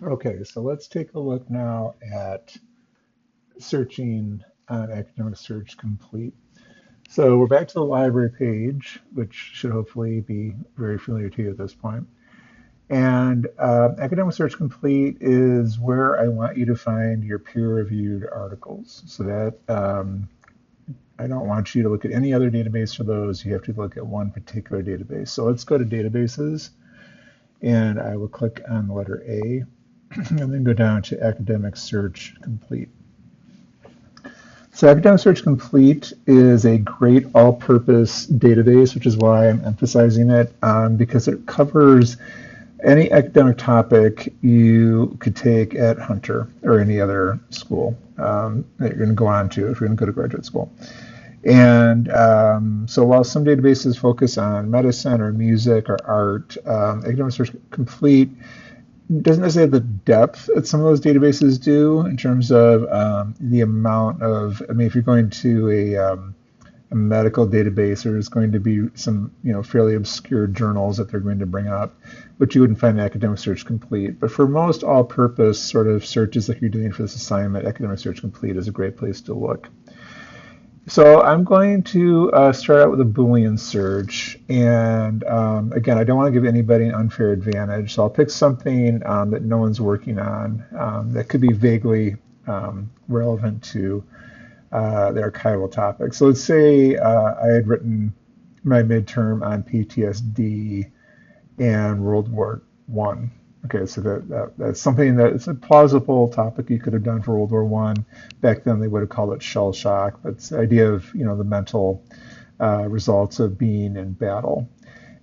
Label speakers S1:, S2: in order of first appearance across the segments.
S1: Okay, so let's take a look now at searching on Academic Search Complete. So we're back to the library page, which should hopefully be very familiar to you at this point. And Academic Search Complete is where I want you to find your peer-reviewed articles. So that I don't want you to look at any other database for those. You have to look at one particular database. So let's go to Databases, and I will click on the letter A, and then go down to Academic Search Complete. So Academic Search Complete is a great all-purpose database, which is why I'm emphasizing it, because it covers any academic topic you could take at Hunter or any other school that you're going to go on to if you're going to go to graduate school. And so while some databases focus on medicine or music or art, Academic Search Complete doesn't necessarily have the depth that some of those databases do in terms of the amount of, I mean, if you're going to a medical database, there's going to be some, fairly obscure journals that they're going to bring up, which you wouldn't find in Academic Search Complete. But for most all-purpose sort of searches like you're doing for this assignment, Academic Search Complete is a great place to look. So I'm going to start out with a Boolean search, and again, I don't want to give anybody an unfair advantage, so I'll pick something that no one's working on that could be vaguely relevant to the archival topic. So let's say I had written my midterm on PTSD and World War I. Okay, so that's something that it's a plausible topic you could have done for World War I. Back then they would have called it shell shock, but it's the idea of the mental results of being in battle.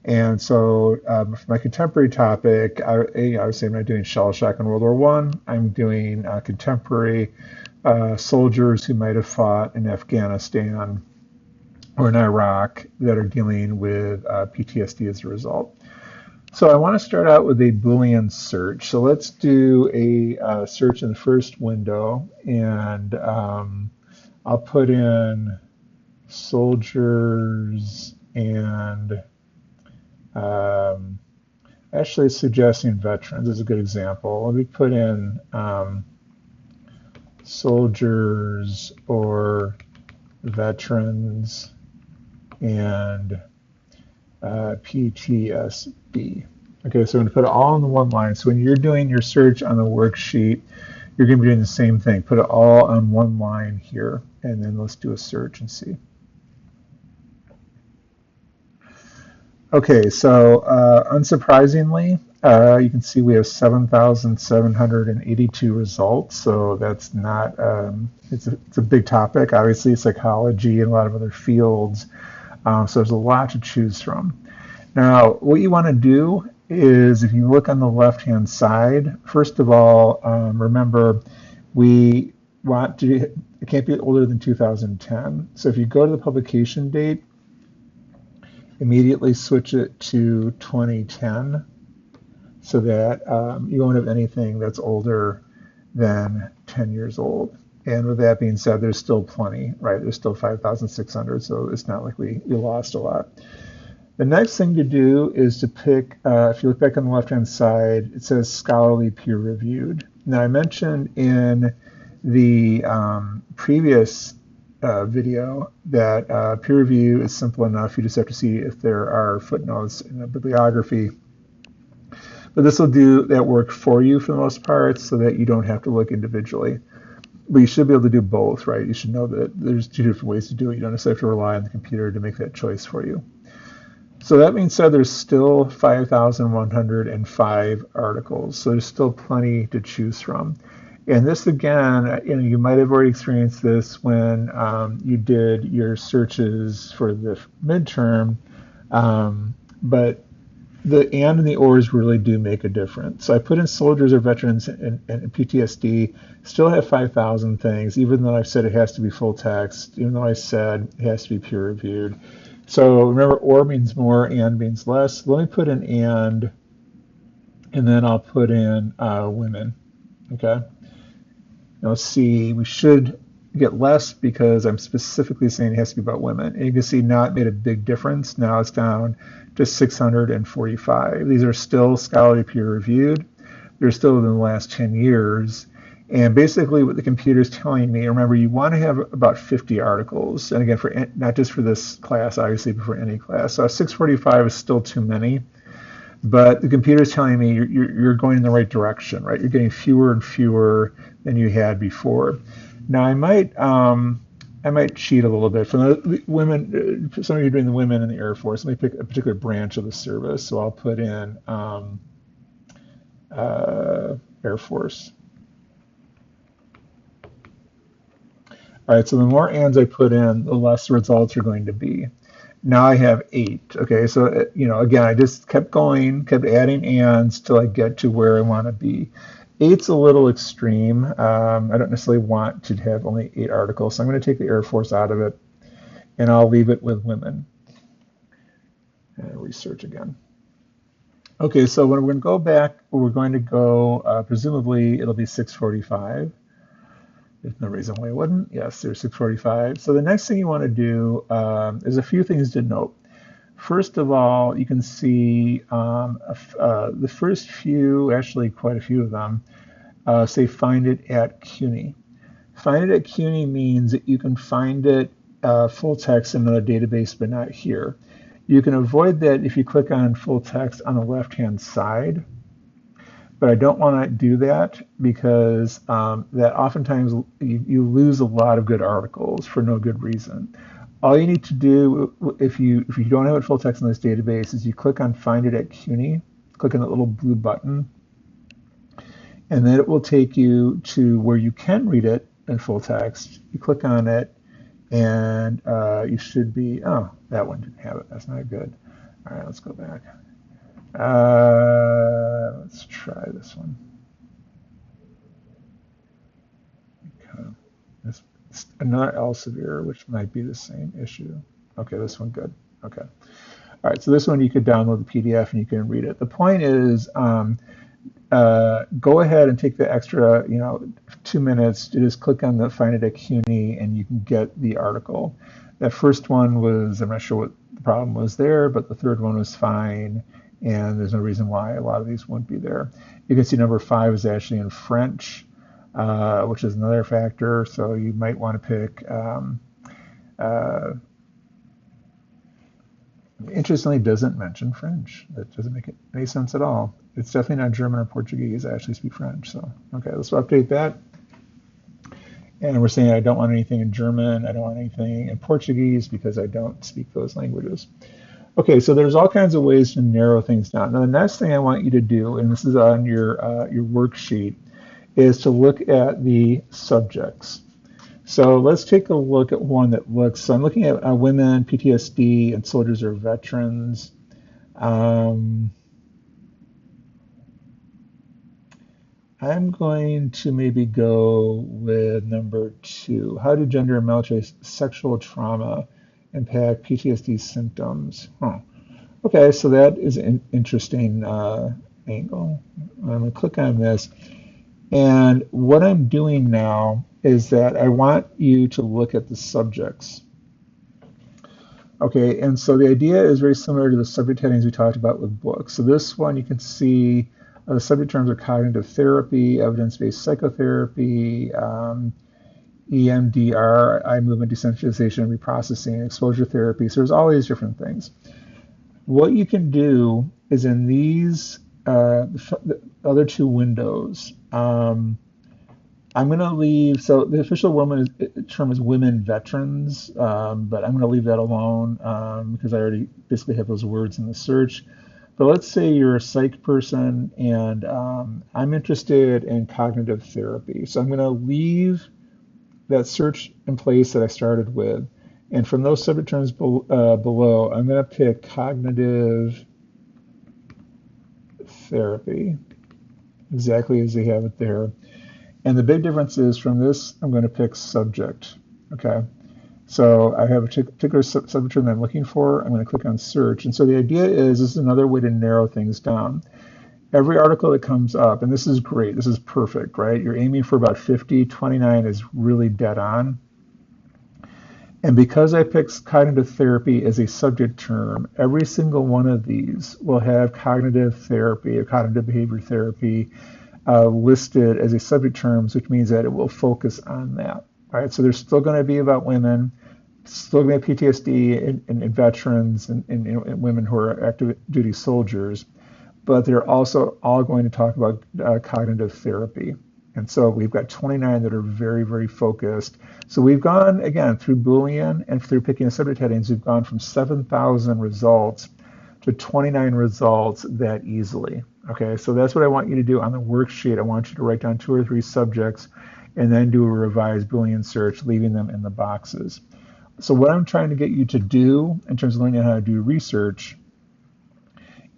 S1: And so for my contemporary topic, I would say I'm not doing shell shock in World War I. I'm doing contemporary soldiers who might have fought in Afghanistan or in Iraq that are dealing with PTSD as a result. So I want to start out with a Boolean search. So let's do a search in the first window, and I'll put in soldiers and actually suggesting veterans is a good example. Let me put in soldiers or veterans and PTSD. Okay, so I'm going to put it all in the one line. So when you're doing your search on the worksheet, you're going to be doing the same thing. Put it all on one line here, and then let's do a search and see. Okay, so unsurprisingly, you can see we have 7,782 results. So that's not, it's a big topic, obviously, psychology and a lot of other fields. So there's a lot to choose from. Now, what you want to do is if you look on the left-hand side, first of all, remember we want to, it can't be older than 2010. So if you go to the publication date, immediately switch it to 2010 so that you won't have anything that's older than 10 years old. And with that being said, there's still plenty, right? There's still 5,600, so it's not like we lost a lot. The next thing to do is to pick, if you look back on the left-hand side, it says scholarly peer-reviewed. Now, I mentioned in the previous video that peer review is simple enough. You just have to see if there are footnotes in the bibliography. But this will do that work for you for the most part so that you don't have to look individually. But you should be able to do both, right? You should know that there's two different ways to do it. You don't necessarily have to rely on the computer to make that choice for you. So that being said, there's still 5,105 articles. So there's still plenty to choose from. And this, again, you might have already experienced this when you did your searches for the midterm, but the and the ors really do make a difference. So I put in soldiers or veterans and PTSD, still have 5,000 things, even though I've said it has to be full text, even though I said it has to be peer reviewed. So remember, or means more, and means less. Let me put in and then I'll put in women, okay? Now see, we should get less because I'm specifically saying it has to be about women. And you can see now it made a big difference. Now it's down to 645. These are still scholarly peer reviewed. they're still within the last 10 years. And basically what the computer is telling me, remember, you want to have about 50 articles. And again, for not just for this class, obviously, but for any class. So 645 is still too many. But the computer is telling me you're going in the right direction, right? You're getting fewer and fewer than you had before. Now, I might cheat a little bit. For the women, some of you are doing the women in the Air Force. Let me pick a particular branch of the service. So I'll put in Air Force. All right, so the more ands I put in, the less the results are going to be. Now I have 8. Okay, so again, I just kept going, kept adding ands till I get to where I want to be. 8's a little extreme. I don't necessarily want to have only 8 articles, so I'm going to take the Air Force out of it, and I'll leave it with women. And research again. Okay, so when we're going to go back, we're going to go, presumably it'll be 645. There's no reason why it wouldn't. Yes, there's 645. So the next thing you want to do is a few things to note. First of all, you can see the first few, actually quite a few of them, say find it at CUNY. Find it at CUNY means that you can find it full text in another database, but not here. You can avoid that if you click on full text on the left-hand side. But I don't want to do that because that oftentimes you lose a lot of good articles for no good reason. All you need to do if you don't have it full text in this database is you click on Find It at CUNY, click on that little blue button, and then it will take you to where you can read it in full text. You click on it, and you should be, oh, that one didn't have it. That's not good. All right, let's go back. Let's try this one. Okay. This another Elsevier, which might be the same issue. Okay, this one good. Okay. All right, so this one you could download the PDF and you can read it. The point is, go ahead and take the extra, 2 minutes to just click on the Find It at CUNY and you can get the article. That first one was, I'm not sure what the problem was there, but the third one was fine. And there's no reason why a lot of these won't be there. You can see number 5 is actually in French, which is another factor. So you might want to pick, interestingly, doesn't mention French. That doesn't make any sense at all. It's definitely not German or Portuguese. I actually speak French. So, okay, let's update that. And we're saying I don't want anything in German. I don't want anything in Portuguese because I don't speak those languages. Okay, so there's all kinds of ways to narrow things down. Now, the next thing I want you to do, and this is on your worksheet, is to look at the subjects. So let's take a look at one that looks, so I'm looking at women, PTSD, and soldiers or veterans. I'm going to maybe go with number 2. How do gender and military sexual trauma impact PTSD symptoms? Okay, so that is an interesting angle. I'm going to click on this. And what I'm doing now is that I want you to look at the subjects. Okay, and so the idea is very similar to the subject headings we talked about with books. So this one you can see the subject terms are cognitive therapy, evidence-based psychotherapy, EMDR, eye movement desensitization and reprocessing, exposure therapy. So there's all these different things. What you can do is in these the other 2 windows, I'm going to leave, so the official term is women veterans, but I'm going to leave that alone because I already basically have those words in the search. But let's say you're a psych person and I'm interested in cognitive therapy. So I'm going to leave that search in place that I started with. And from those subject terms below, I'm going to pick cognitive therapy, exactly as they have it there. And the big difference is from this, I'm going to pick subject. Okay. So I have a particular subject term that I'm looking for. I'm going to click on search. And so the idea is this is another way to narrow things down. Every article that comes up, and this is great, this is perfect, right? You're aiming for about 50, 29 is really dead on. And because I picked cognitive therapy as a subject term, every single one of these will have cognitive therapy or cognitive behavior therapy listed as a subject terms, which means that it will focus on that. All right, so there's still going to be about women, still going to be PTSD and veterans and women who are active duty soldiers, but they're also all going to talk about cognitive therapy. And so we've got 29 that are very, very focused. So we've gone, again, through Boolean and through picking the subject headings, we've gone from 7,000 results to 29 results that easily. Okay, so that's what I want you to do on the worksheet. I want you to write down 2 or 3 subjects and then do a revised Boolean search, leaving them in the boxes. So what I'm trying to get you to do in terms of learning how to do research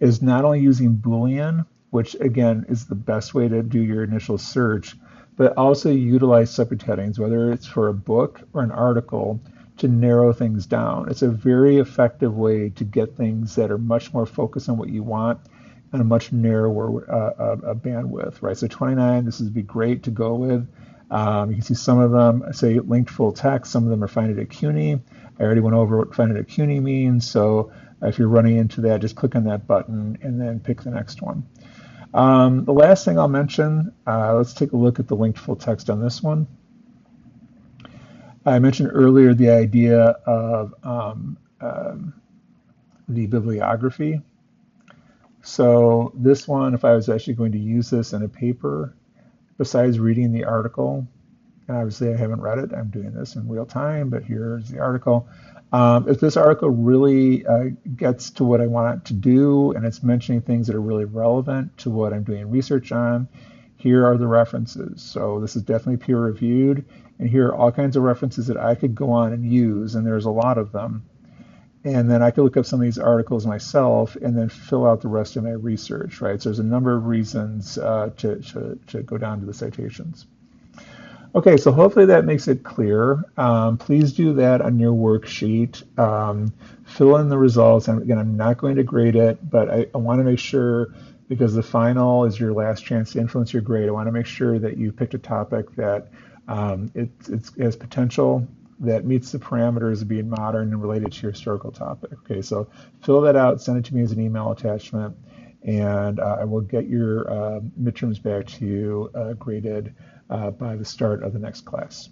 S1: is not only using Boolean, which again is the best way to do your initial search, but also utilize subject headings, whether it's for a book or an article, to narrow things down. It's a very effective way to get things that are much more focused on what you want and a much narrower bandwidth, right? So 29, this would be great to go with. You can see some of them say linked full text. Some of them are find it at CUNY. I already went over what find it at CUNY means. So if you're running into that, just click on that button and then pick the next one. The last thing I'll mention, let's take a look at the linked full text on this one. I mentioned earlier the idea of the bibliography. So this one, if I was actually going to use this in a paper, besides reading the article, and obviously I haven't read it, I'm doing this in real time, but here's the article. If this article really gets to what I want it to do, and it's mentioning things that are really relevant to what I'm doing research on, here are the references. So this is definitely peer reviewed, and here are all kinds of references that I could go on and use, and there's a lot of them. And then I could look up some of these articles myself and then fill out the rest of my research, right? So there's a number of reasons to go down to the citations. Okay, so hopefully that makes it clear. Please do that on your worksheet. Fill in the results. And again, I'm not going to grade it, but I want to make sure, because the final is your last chance to influence your grade, I want to make sure that you picked a topic that it has potential, that meets the parameters of being modern and related to your historical topic. Okay, so fill that out, send it to me as an email attachment, and I will get your midterms back to you graded by the start of the next class.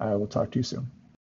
S1: I will talk to you soon.